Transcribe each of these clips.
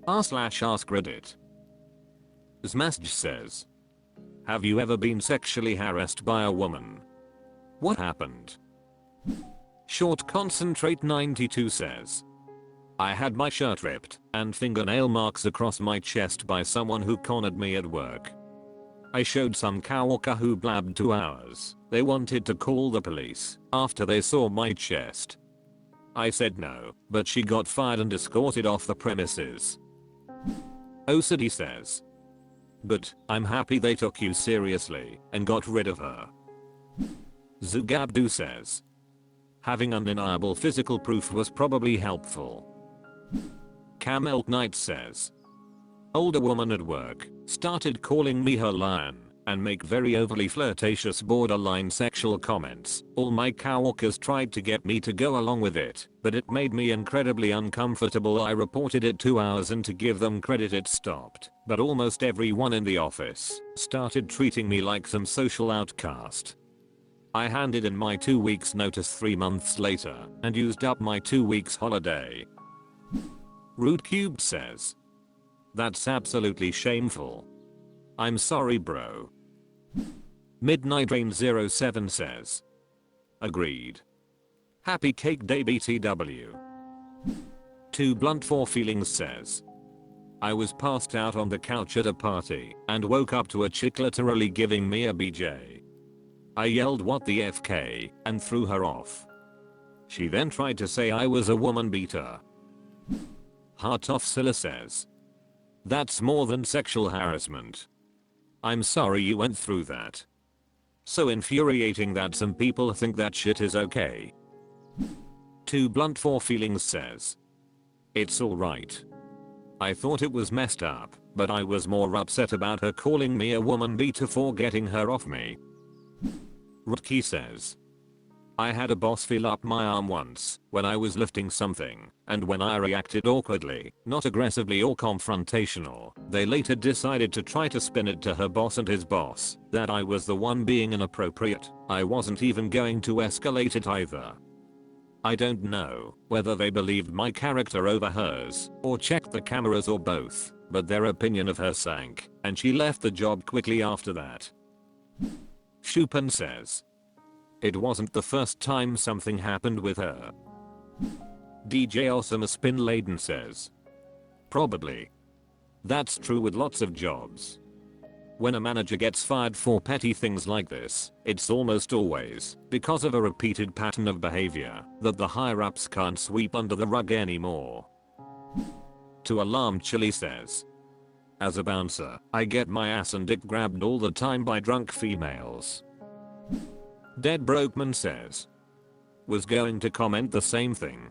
r/AskReddit. Smashed says, have you ever been sexually harassed by a woman? What happened? Short Concentrate 92 says, I had my shirt ripped and fingernail marks across my chest by someone who cornered me at work. I showed some coworker who blabbed 2 hours. They wanted to call the police after they saw my chest. I said no, but she got fired and escorted off the premises. OCD says, but I'm happy they took you seriously and got rid of her. Zugabdu says, having undeniable physical proof was probably helpful. Camel Knight says, older woman at work started calling me her lion and make very overly flirtatious borderline sexual comments. All my coworkers tried to get me to go along with it, but it made me incredibly uncomfortable. I reported it 2 hours and to give them credit it stopped, but almost everyone in the office started treating me like some social outcast. I handed in my 2 weeks notice 3 months later and used up my 2 weeks holiday. Root Cube says, that's absolutely shameful. I'm sorry bro. Midnight Rain 07 says, agreed. Happy Cake Day BTW. Too Blunt for Feelings says, I was passed out on the couch at a party and woke up to a chick literally giving me a BJ. I yelled what the FK and threw her off. She then tried to say I was a woman beater. Heart of Scylla says, that's more than sexual harassment. I'm sorry you went through that. So infuriating that some people think that shit is okay. Too Blunt for Feelings says, it's alright. I thought it was messed up, but I was more upset about her calling me a woman beater for getting her off me. Rutki says, I had a boss feel up my arm once when I was lifting something, and when I reacted awkwardly, not aggressively or confrontational, they later decided to try to spin it to her boss and his boss that I was the one being inappropriate. I wasn't even going to escalate it either. I don't know whether they believed my character over hers or checked the cameras or both, but their opinion of her sank and she left the job quickly after that. Shupan says, it wasn't the first time something happened with her. DJ Awesome Spin Laden says, probably. That's true with lots of jobs. When a manager gets fired for petty things like this, it's almost always because of a repeated pattern of behavior that the higher-ups can't sweep under the rug anymore. To Alarm Chili says, as a bouncer, I get my ass and dick grabbed all the time by drunk females. Dead Brokeman says, was going to comment the same thing.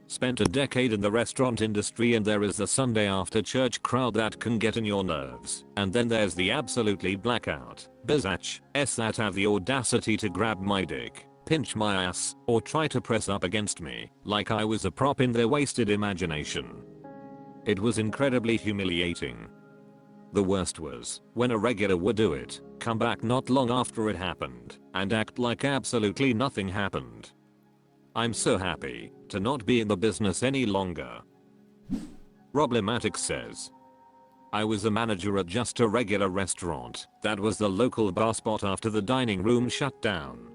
Spent a decade in the restaurant industry and there is the Sunday after church crowd that can get on your nerves, and then there's the absolutely blackout bizacks that have the audacity to grab my dick, pinch my ass, or try to press up against me like I was a prop in their wasted imagination. It was incredibly humiliating. The worst was when a regular would do it, come back not long after it happened, and act like absolutely nothing happened. I'm so happy to not be in the business any longer. Problematic says, I was a manager at just a regular restaurant that was the local bar spot after the dining room shut down.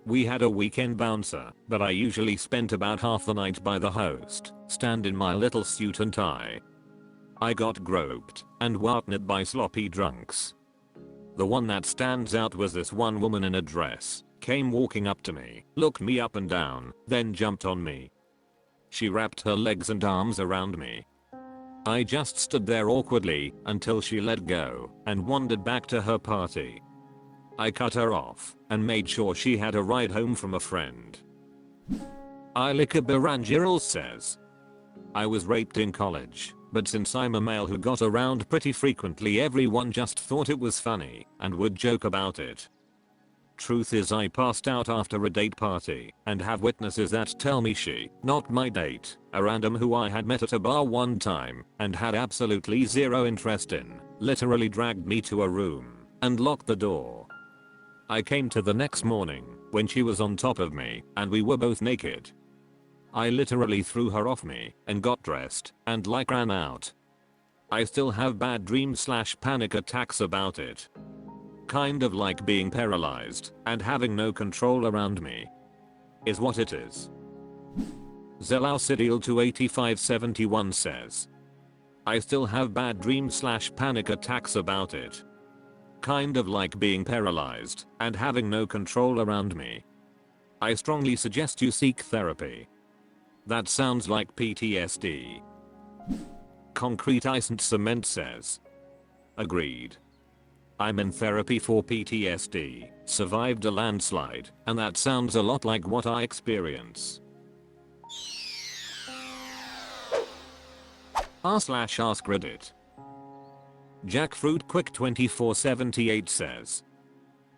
We had a weekend bouncer, but I usually spent about half the night by the host, stand in my little suit and tie. I got groped and whatnot by sloppy drunks. The one that stands out was this one woman in a dress, came walking up to me, looked me up and down, then jumped on me. She wrapped her legs and arms around me. I just stood there awkwardly until she let go and wandered back to her party. I cut her off and made sure she had a ride home from a friend. Ilika Barangiral says, I was raped in college, but since I'm a male who got around pretty frequently, everyone just thought it was funny and would joke about it. Truth is I passed out after a date party and have witnesses that tell me she, not my date, a random who I had met at a bar one time and had absolutely zero interest in, literally dragged me to a room and locked the door. I came to the next morning when she was on top of me and we were both naked. I literally threw her off me and got dressed and like ran out. I still have bad dreams / panic attacks about it. Kind of like being paralyzed and having no control around me. Is what it is. Zelausidial 28571 says. I still have bad dreams / panic attacks about it. Kind of like being paralyzed and having no control around me. I strongly suggest you seek therapy. That sounds like PTSD. Concrete Ice and Cement says. Agreed. I'm in therapy for PTSD, survived a landslide, and that sounds a lot like what I experience. r/AskReddit. Jackfruit Quick 2478 says.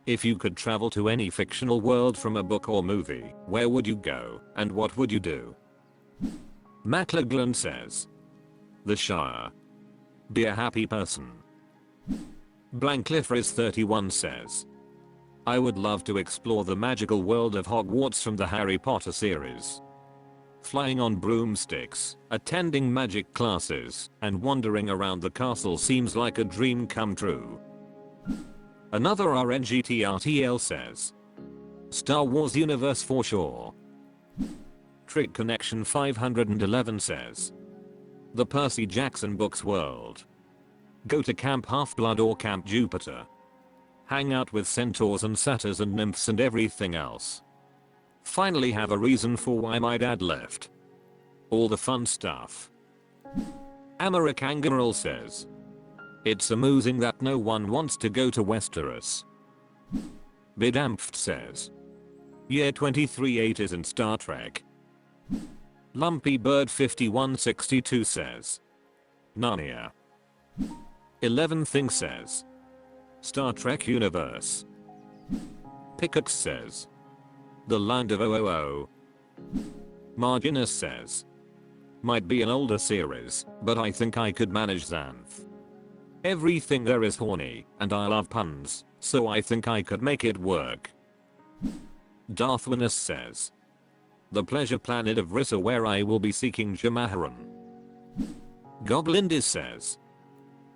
If you could travel to any fictional world from a book or movie, where would you go, and what would you do? MacLaglan says. The Shire. Be a happy person. Blankliffris31 says. I would love to explore the magical world of Hogwarts from the Harry Potter series. Flying on broomsticks, attending magic classes, and wandering around the castle seems like a dream come true. Another RNGTRTL says. Star Wars universe for sure. Trick Connection 511 says. The Percy Jackson books world. Go to Camp Half-Blood or Camp Jupiter. Hang out with centaurs and satyrs and nymphs and everything else. Finally have a reason for why my dad left. All the fun stuff. Amarikangaril says. It's amusing that no one wants to go to Westeros. Bidampft says. Year 23/8 is in Star Trek. Lumpy Bird 5162 says. Narnia. 11 Thing says. Star Trek Universe. Pickaxe says. The Land of 000. Marginus says. Might be an older series, but I think I could manage Xanth. Everything there is horny, and I love puns, so I think I could make it work. Darthwinus says. The Pleasure Planet of Rissa where I will be seeking Jamaharan. Goblindis says.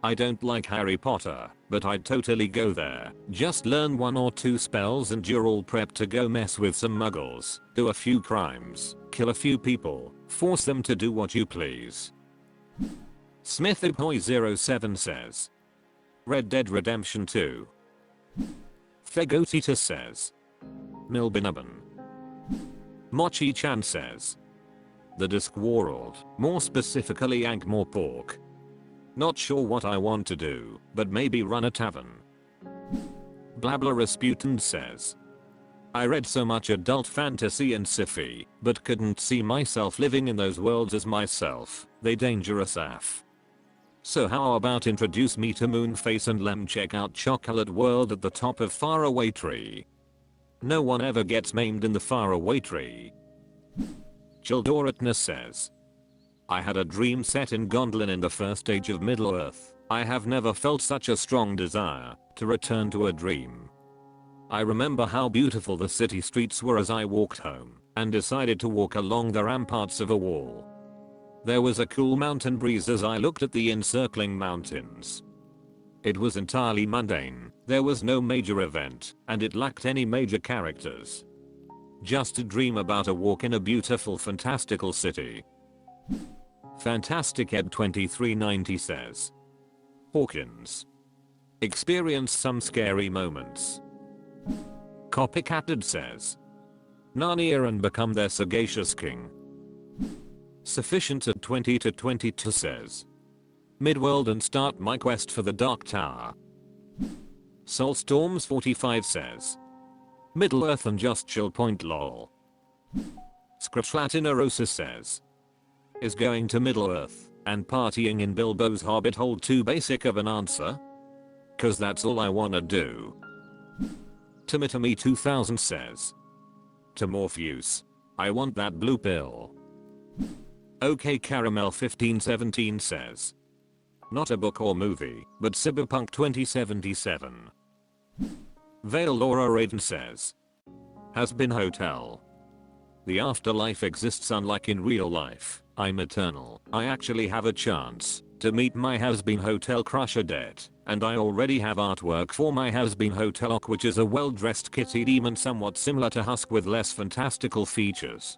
I don't like Harry Potter, but I'd totally go there, just learn 1 or 2 spells and you're all prepped to go mess with some muggles, do a few crimes, kill a few people, force them to do what you please. Smithibhoy07 says. Red Dead Redemption 2. Fegotita says. Milbinaban. Mochi-chan says. The Discworld, more specifically Ankh-Morpork. Not sure what I want to do, but maybe run a tavern. Blabla Rasputin says. I read so much adult fantasy and sci-fi, but couldn't see myself living in those worlds as myself, they dangerous af. So how about introduce me to Moonface and lem check out Chocolate World at the top of Faraway Tree. No one ever gets maimed in the Faraway Tree. Childoratness says. I had a dream set in Gondolin in the first age of Middle-earth. I have never felt such a strong desire to return to a dream. I remember how beautiful the city streets were as I walked home and decided to walk along the ramparts of a wall. There was a cool mountain breeze as I looked at the encircling mountains. It was entirely mundane, there was no major event, and it lacked any major characters. Just a dream about a walk in a beautiful fantastical city. Fantastic Ed 2390 says. Hawkins. Experience some scary moments. Copycatted says. Narnia and become their sagacious king. Sufficient at 20 to 22 says. Midworld and start my quest for the Dark Tower. Soulstorms 45 says. Middle-earth and just chill point lol. Scriptlatinarosis says. Is going to Middle-earth and partying in Bilbo's Hobbit hole too basic of an answer? Cause that's all I wanna do. Tomitami 2000 says. To Morpheus. I want that blue pill. OK Caramel 1517 says. Not a book or movie, but Cyberpunk 2077. Vale Laura Raiden says. Has been hotel. The afterlife exists unlike in real life. I'm eternal. I actually have a chance to meet my has-been hotel crush Odette, and I already have artwork for my has-been hotel which is a well-dressed kitty demon somewhat similar to Husk with less fantastical features.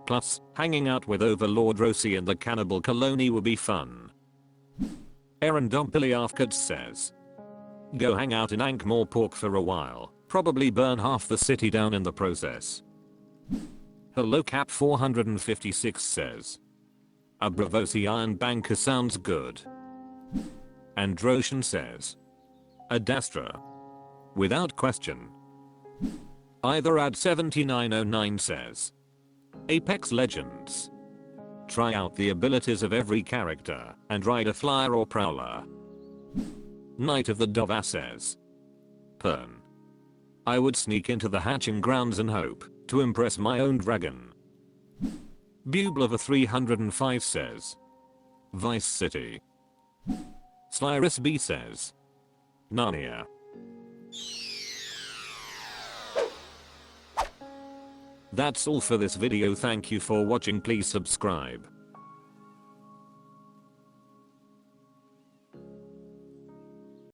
Plus, hanging out with Overlord Rosie and the cannibal Colony would be fun. Aaron Dombiliafkats says, go hang out in Ankh-Morpork for a while, probably burn half the city down in the process. Hello Cap 456 says, a Bravosi Iron Banker sounds good. Androshan says, Adastra. Without question. Either ad 7909 says, Apex Legends. Try out the abilities of every character and ride a flyer or prowler. Knight of the Dova says, Pern. I would sneak into the hatching grounds and hope to impress my own dragon. Bublover 305 says, Vice City. Slyrus B says, Narnia. That's all for this video. Thank you for watching. Please subscribe.